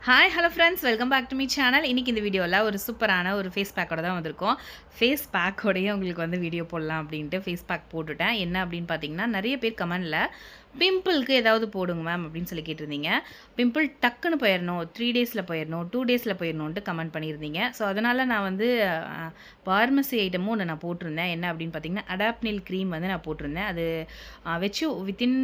Hi hello friends, welcome back to me channel. இன்றைக்கி இந்த வீடியோவில் ஒரு சூப்பரான ஒரு ஃபேஸ் பேக்கோட தான் வந்திருக்கோம். ஃபேஸ் பேக்கோடையே உங்களுக்கு வந்து வீடியோ போடலாம் அப்படின்ட்டு ஃபேஸ் பேக் போட்டுட்டேன். என்ன அப்படின்னு பார்த்தீங்கன்னா, நிறைய பேர் கமெண்டில் பிம்பிளுக்கு ஏதாவது போடுங்க மேம் அப்படின்னு சொல்லி கேட்டிருந்தீங்க. பிம்பிள் டக்குன்னு போயிடணும், 3 டேஸில் போயிடணும், 2 டேஸில் போயிடணுன்ட்டு கமெண்ட் பண்ணியிருந்தீங்க. ஸோ அதனால் நான் வந்து பார்மசி ஐட்டமும் ஒன்று நான் போட்டிருந்தேன். என்ன அப்படின்னு பார்த்தீங்கன்னா, அடாப்னில் க்ரீம் வந்து நான் போட்டிருந்தேன். அது வச்சு வித்தின்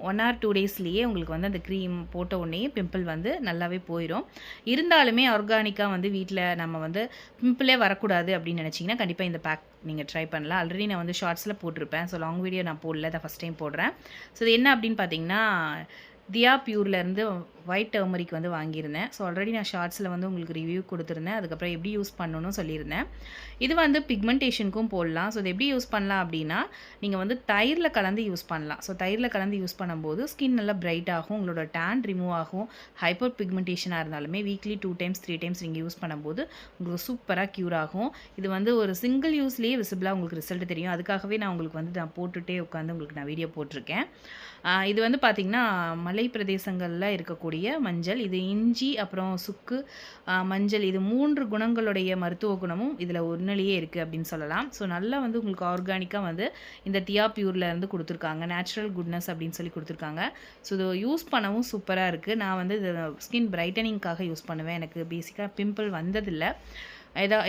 1 ஆர் 2 டேஸ்லேயே உங்களுக்கு வந்து அந்த க்ரீம் போட்ட உடனே பிம்பிள் வந்து நல்லாவே போயிடும். இருந்தாலுமே ஆர்கானிக்காக வந்து வீட்டில் நம்ம வந்து பிம்பிளே வரக்கூடாது அப்படின்னு நினச்சிங்கன்னா கண்டிப்பாக இந்த பேக் நீங்கள் ட்ரை பண்ணலாம். ஆல்ரெடி நான் வந்து ஷார்ட்ஸில் போட்டிருப்பேன். ஸோ லாங் வீடியோ நான் போடல, அதை ஃபஸ்ட் டைம் போடுறேன். ஸோ இது என்ன அப்படின்னு பார்த்தீங்கன்னா, தியா பியூர்லேருந்து ஒயிட் டர்மரிக் வந்து வாங்கியிருந்தேன். ஸோ ஆல்ரெடி நான் ஷார்ட்ஸில் வந்து உங்களுக்கு ரிவ்யூ கொடுத்துருந்தேன். அதுக்கப்புறம் எப்படி யூஸ் பண்ணணும்னு சொல்லியிருந்தேன். இது வந்து பிக்மெண்டேஷனுக்கும் போடலாம். ஸோ இது எப்படி யூஸ் பண்ணலாம் அப்படின்னா, நீங்கள் வந்து தயிரில் கலந்து யூஸ் பண்ணலாம். ஸோ தயிரில் கலந்து யூஸ் பண்ணும்போது ஸ்கின் நல்லா பிரைட் ஆகும், உங்களோட டேன் ரிமூவ் ஆகும். ஹைப்பர் பிக்மெண்டேஷனாக இருந்தாலுமே வீக்லி 2 டைம்ஸ் 3 டைம்ஸ் நீங்கள் யூஸ் பண்ணும்போது உங்களுக்கு சூப்பராக க்யூர் ஆகும். இது வந்து ஒரு சிங்கிள் யூஸ்லேயே விசிபிளாக உங்களுக்கு ரிசல்ட் தெரியும். அதுக்காகவே நான் உங்களுக்கு வந்து நான் போட்டுகிட்டே உட்காந்து உங்களுக்கு நான் வீடியோ போட்டிருக்கேன். இது வந்து பார்த்திங்கன்னா, மலை பிரதேசங்களில் இருக்கக்கூடிய மஞ்சள். இது இஞ்சி, அப்புறம் சுக்கு, மஞ்சள், இது 3 குணங்களுடைய மருத்துவ குணமும் இதில் ஒன்றிலேயே இருக்குது அப்படின்னு சொல்லலாம். ஸோ நல்லா வந்து உங்களுக்கு ஆர்கானிக்காக வந்து இந்த தியா பியூர்லேருந்து கொடுத்துருக்காங்க. நேச்சுரல் குட்னஸ் அப்படின்னு சொல்லி கொடுத்துருக்காங்க. ஸோ இது யூஸ் பண்ணவும் சூப்பராக இருக்குது. நான் வந்து இது ஸ்கின் பிரைட்டனிங்காக யூஸ் பண்ணுவேன். எனக்கு பேசிக்காக பிம்பிள் வந்ததில்லை.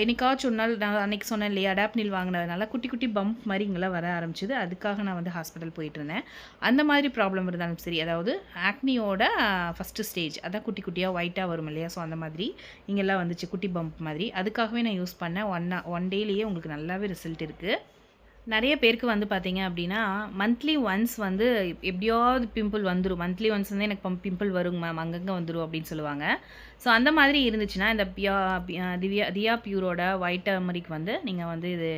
என்னைக்காச்சும் ஒரு நாள் நான் அன்றைக்கி சொன்னேன் இல்லையா, அடாப்னில் வாங்கினதுனால குட்டி குட்டி பம்ப் மாதிரி இங்கெல்லாம் வர ஆரம்பிச்சிது. அதுக்காக நான் வந்து ஹாஸ்பிட்டல் போயிட்டு இருந்தேன். அந்த மாதிரி ப்ராப்ளம் இருந்தாலும் சரி, அதாவது ஆக்னியோட ஃபஸ்ட்டு ஸ்டேஜ், அதான் குட்டி குட்டியாக ஒயிட்டாக வரும் இல்லையா, ஸோ அந்த மாதிரி இங்கெல்லாம் வந்துச்சு குட்டி பம்ப் மாதிரி. அதுக்காகவே நான் யூஸ் பண்ணேன். ஒன் டேலேயே உங்களுக்கு நல்லாவே ரிசல்ட் இருக்குது. நிறைய பேருக்கு வந்து பார்த்தீங்க அப்படின்னா, மந்த்லி ஒன்ஸ் வந்து எப்படியாவது பிம்பிள் வந்துடும். மந்த்லி ஒன்ஸ் வந்து எனக்கு பிம்பிள் வருங்க மேம், அங்கங்கே வந்துடும் அப்படின்னு சொல்லுவாங்க. ஸோ அந்த மாதிரி இருந்துச்சுன்னா இந்த தியா பியூரோட ஒயிட் டர்மரிக் வந்து நீங்கள் வந்து இது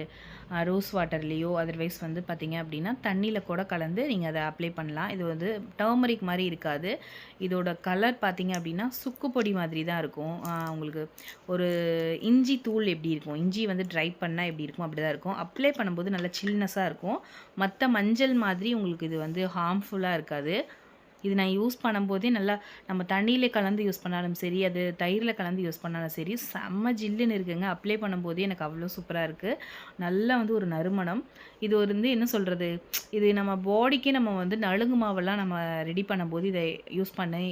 ரோஸ் வாட்டர்லேயோ அதர்வைஸ் வந்து பார்த்தீங்க அப்படின்னா தண்ணியில் கூட கலந்து நீங்கள் அதை அப்ளை பண்ணலாம். இது வந்து டர்மரிக் மாதிரி இருக்காது. இதோட கலர் பார்த்தீங்க அப்படின்னா சுக்கு பொடி மாதிரி தான் இருக்கும். உங்களுக்கு ஒரு இஞ்சி தூள் எப்படி இருக்கும், இஞ்சி வந்து ட்ரை பண்ணால் எப்படி இருக்கும் அப்படி தான் இருக்கும். அப்ளை பண்ணும்போது நல்லா சில்னஸாக இருக்கும். மற்ற மஞ்சள் மாதிரி உங்களுக்கு இது வந்து ஹார்ம்ஃபுல்லாக இருக்காது. இது நான் யூஸ் பண்ணும்போதே நல்லா நம்ம தண்ணியிலே கலந்து யூஸ் பண்ணாலும் சரி, அது தயிரில் கலந்து யூஸ் பண்ணாலும் சரி, செம்ம ஜில்லுன்னு இருக்குங்க. அப்ளை பண்ணும்போதே எனக்கு அவ்வளோ சூப்பராக இருக்குது. நல்லா வந்து ஒரு நறுமணம். இது ஒரு வந்து என்ன சொல்கிறது, இது நம்ம பாடிக்கே நம்ம வந்து நலுங்கு மாவெல்லாம் நம்ம ரெடி பண்ணும்போது இதை யூஸ் பண்ணி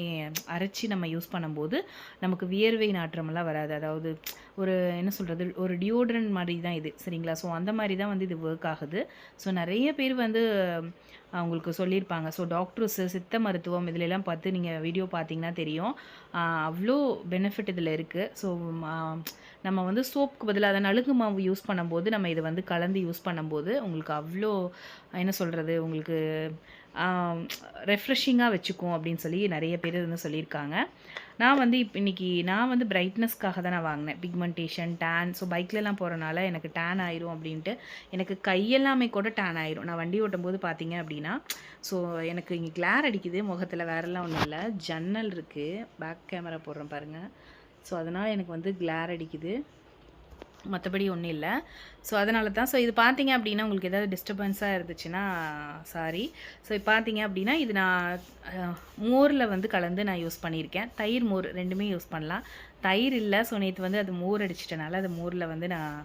அரைச்சி நம்ம யூஸ் பண்ணும்போது நமக்கு வியர்வை நாற்றமெல்லாம் வராது. அதாவது ஒரு என்ன சொல்கிறது, ஒரு டியோட்ரண்ட் மாதிரி தான் இது, சரிங்களா? ஸோ அந்த மாதிரி தான் வந்து இது ஒர்க் ஆகுது. ஸோ நிறைய பேர் வந்து அவங்களுக்கு சொல்லியிருப்பாங்க. ஸோ டாக்டர்ஸு, சித்த மருத்துவம் இதிலெல்லாம் பார்த்து நீங்கள் வீடியோ பார்த்தீங்கன்னா தெரியும். அவ்வளோ பெனிஃபிட் இதில் இருக்குது. ஸோ நம்ம வந்து சோப்புக்கு பதிலாக அதை நலுங்கு மாவு யூஸ் பண்ணும்போது நம்ம இதை வந்து கலந்து யூஸ் பண்ணும்போது உங்களுக்கு அவ்வளோ என்ன சொல்கிறது, உங்களுக்கு ரெஃப்ரெஷிங்காக வச்சுக்கும் அப்படின்னு சொல்லி நிறைய பேர் வந்து சொல்லியிருக்காங்க. நான் வந்து இன்றைக்கி நான் வந்து பிரைட்னஸ்க்காக தான் நான் வாங்கினேன். பிக்மெண்டேஷன், டேன், ஸோ பைக்லலாம் போகிறனால எனக்கு டேன் ஆயிரும் அப்படின்ட்டு. எனக்கு கையெல்லாமே கூட டேன் ஆயிரும் நான் வண்டி ஓட்டும் போது பார்த்தீங்க அப்படின்னா. ஸோ எனக்கு இங்கே கிளார் அடிக்குது முகத்தில், வேறெல்லாம் ஒன்றும் இல்லை. ஜன்னல் இருக்குது, பேக் கேமரா போடுறேன் பாருங்கள். ஸோ அதனால் எனக்கு வந்து கிளார் அடிக்குது, மற்றபடி ஒன்றும் இல்லை. ஸோ அதனால தான். ஸோ இது பார்த்தீங்க அப்படின்னா உங்களுக்கு ஏதாவது டிஸ்டர்பன்ஸாக இருந்துச்சுன்னா சாரி. ஸோ இப்போ பார்த்தீங்க அப்படின்னா இது நான் மோரில் வந்து கலந்து நான் யூஸ் பண்ணியிருக்கேன். தயிர், மோர் ரெண்டுமே யூஸ் பண்ணலாம். தயிர் இல்லை, ஸோ நேற்று வந்து அது மோர் அடிச்சிட்டனால அது மோரில் வந்து நான்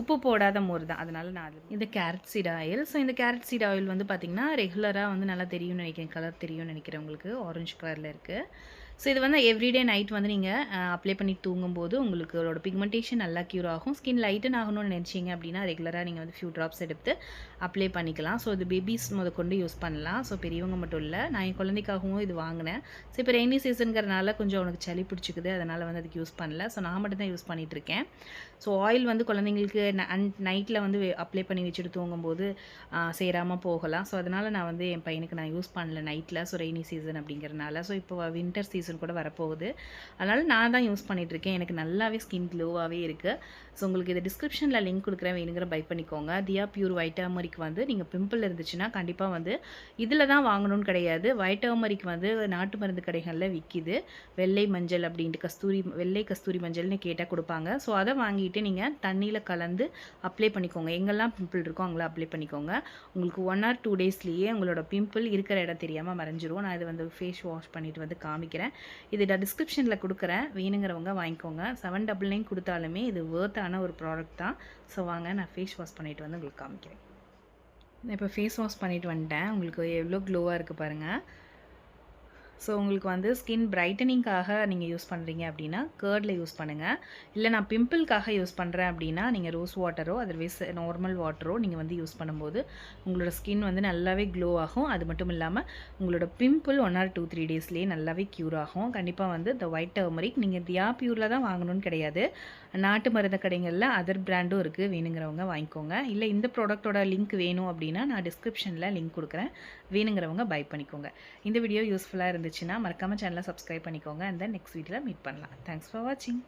உப்பு போடாத மோர் தான், அதனால் நான் அது இந்த கேரட் சீட் ஆயில். ஸோ இந்த கேரட் சீட் ஆயில் வந்து பார்த்திங்கன்னா ரெகுலராக வந்து நல்லா தெரியும்னு நினைக்கிறேன், கலர் தெரியும்னு நினைக்கிறேன் உங்களுக்கு, ஆரஞ்சு கலரில் இருக்குது. ஸோ இது வந்து எவ்ரிடே நைட் வந்து நீங்கள் அப்ளை பண்ணி தூங்கும்போது உங்களுக்கு அதோட பிக்மெண்டேஷன் நல்லா க்யூர் ஆகும். ஸ்கின் லைட்டன் ஆகணும்னு நினச்சிங்க அப்படின்னா ரெகுலராக நீங்கள் வந்து ஃபியூ ட்ராப்ஸ் எடுத்து அப்ளை பண்ணிக்கலாம். ஸோ இது பேபிஸ் கொண்டு யூஸ் பண்ணலாம். ஸோ பெரியவங்க மட்டும் இல்லை, நான் என் குழந்தைக்காகவும் இது வாங்கினேன். ஸோ இப்போ ரெய்னி சீசனுங்கிறனால கொஞ்சம் உனக்கு சளி பிடிச்சிக்குது, அதனால் வந்து அதுக்கு யூஸ் பண்ணல. ஸோ நான் மட்டும் தான் யூஸ் பண்ணிகிட்ருக்கேன். ஸோ ஆயில் வந்து குழந்தைங்களுக்கு நைட்டில் வந்து அப்ளை பண்ணி வச்சுட்டு தூங்கும்போது சேராமல் போகலாம். ஸோ அதனால் நான் வந்து என் பையனுக்கு நான் யூஸ் பண்ணல நைட்டில். ஸோ ரெய்னி சீசன் அப்படிங்கிறனால. ஸோ இப்போ வின்டர் சீசன் கூட வரப்போகுது, அதனால் நான் தான் யூஸ் பண்ணிகிட்ருக்கேன். எனக்கு நல்லாவே ஸ்கின் க்ளோவாகவே இருக்குது. ஸோ உங்களுக்கு இது டிஸ்கிரிப்ஷனில் லிங்க் கொடுக்குறேன். கொடுக்குறேன், வேணுங்கிற பை பண்ணிக்கோங்க. தியா பியூர் ஒயிட் டர்மரிக் வந்து நீங்கள் பிம்பிள் இருந்துச்சுன்னா கண்டிப்பாக வந்து இதில் தான் வாங்கணும்னு கிடையாது. ஒயிட் டர்மரிக் வந்து நாட்டு மருந்து கடைகளில் விற்கிது. வெள்ளை மஞ்சள் அப்படின்ட்டு வெள்ளை கஸ்தூரி மஞ்சள்னு கேட்டால் கொடுப்பாங்க. ஸோ அதை வாங்கிட்டு நீங்கள் தண்ணியில் கலந்து அப்ளை பண்ணிக்கோங்க. எங்கெல்லாம் பிம்பிள் இருக்கோ அங்கெல்லாம் அப்ளை பண்ணிக்கோங்க. உங்களுக்கு 1 or 2 டேஸ்லேயே உங்களோட பிம்பிள் இருக்கிற இடம் தெரியாமல் மறைஞ்சிரும். நான் இது வந்து ஃபேஸ் வாஷ் பண்ணிவிட்டு வந்து காமிக்கிறேன். இது நான் டிஸ்கிரிப்ஷனில் கொடுக்குறேன், வேணுங்கிறவங்க வாங்கிக்கோங்க. 799 கொடுத்தாலுமே இது வேர்த்தான ஒரு ப்ராடக்ட் தான். ஸோ வாங்க நான் ஃபேஸ் வாஷ் பண்ணிவிட்டு வந்து உங்களுக்கு காமிக்கிறேன். இப்போ ஃபேஸ் வாஷ் பண்ணிவிட்டு வந்துட்டேன். உங்களுக்கு எவ்வளோ க்ளோவாக இருக்குது பாருங்கள். ஸோ உங்களுக்கு வந்து ஸ்கின் பிரைட்டனிங்காக நீங்கள் யூஸ் பண்ணுறீங்க அப்படின்னா கர்டில் யூஸ் பண்ணுங்கள். இல்லை நான் பிம்பிள்காக யூஸ் பண்ணுறேன் அப்படின்னா நீங்கள் ரோஸ் வாட்டரோ அதர்வைஸ் நார்மல் வாட்டரோ நீங்கள் வந்து யூஸ் பண்ணும்போது உங்களோட ஸ்கின் வந்து நல்லாவே க்ளோ ஆகும். அது மட்டும் இல்லாமல் உங்களோட பிம்பிள் 1 or 2-3 டேஸ்லேயே நல்லாவே க்யூர் ஆகும். கண்டிப்பாக வந்து இந்த ஒயிட் டர்மரிக் நீங்கள் தியா பியூரில் தான் வாங்கணும்னு கிடையாது. நாட்டு மருந்து கடைகளில் அதர் பிராண்டும் இருக்குது, வேணுங்கிறவங்க வாங்கிக்கோங்க. இல்லை இந்த ப்ராடக்ட்டோட லிங்க் வேணும் அப்படின்னா நான் டிஸ்கிரிப்ஷனில் லிங்க் கொடுக்குறேன், வேணுங்கிறவங்க பை பண்ணிக்கோங்க. இந்த வீடியோ யூஸ்ஃபுல்லாக இருந்துச்சுன்னா மறக்காமல் சேனலை சப்ஸ்கிரைப் பண்ணிக்கோங்க. அண்ட் தென் நெக்ஸ்ட் வீடியோவில் மீட் பண்ணலாம். தேங்க்ஸ் ஃபார் வாட்சிங்.